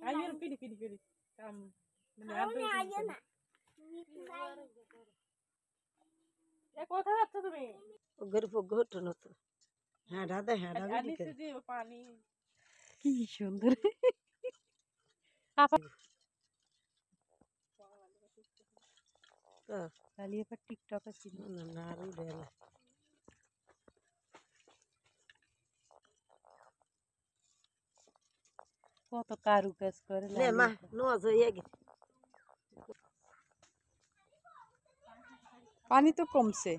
Ayun, pili. কোথায় যাচ্ছ তুমি? পানি কি সুন্দর। টিকটক ছিল না আরো কত কারু কাজ করে পানি তো কমছে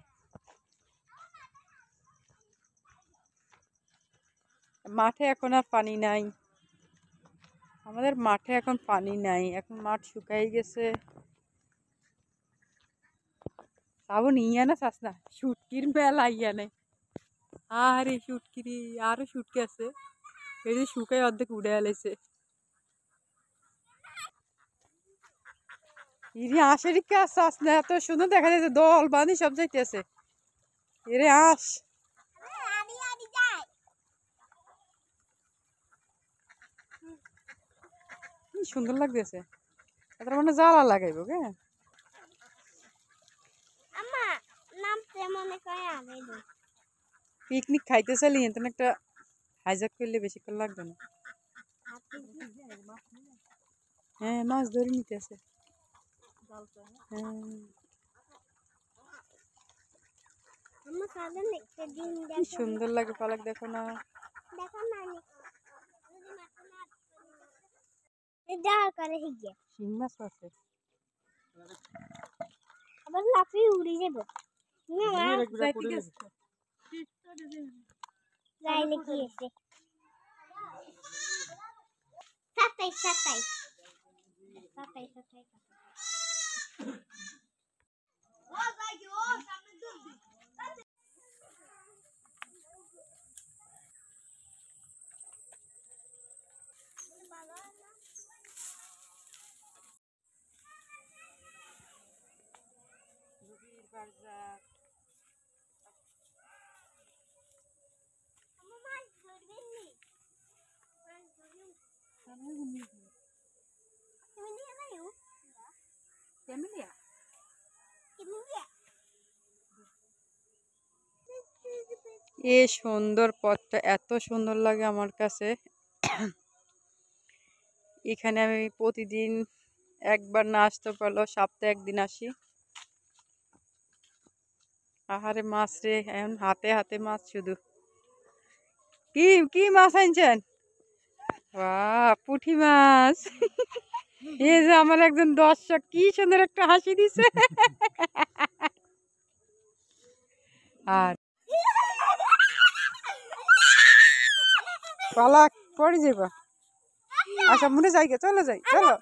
মাঠে এখন আর পানি নাই আমাদের মাঠে এখন পানি নাই এখন মাঠ শুকাই গেছে শ্রাবণ ইয়া না চাস না শুটকির মেলা ইয়া নেই আরে শুটকিরি আরো শুটকি আছে এই যে শুকাই অর্ধেক উড়ে আলাইছে ইরি আশের কাজ চাস না এত সুন্দর দেখা যাচ্ছে দল বাঁধি সব যাইতেছে এরে আস কি সুন্দর লাগতেছে তার মানে জ্বালা লাগাইব কে পিকনিক খাইতে চাইলি এখানে একটা হাইজাক করলে বেশিক্ষণ লাগবে না হ্যাঁ মাছ ধরে নিতে আছে কি সুন্দর লাগে পালক দেখো না শিং মাছ আছে আবার লাফিয়ে উড়ে যাবে যাইলে কি আছে 27 এই সুন্দর পথটা এত সুন্দর লাগে আমার কাছে এখানে আমি প্রতিদিন একবার না আসতে পারলেও সপ্তাহে একদিন আসি আহারে মাছ রে এখন হাতে হাতে মাছ শুধু কি কি মাছ আনছেন বাহ পুঁটি মাছ এই যে আমার একজন দর্শক কি সুন্দর একটা হাসি দিছে আর পালাক পড়ে যাবা আচ্ছা মনে যাই চলো যাই চলো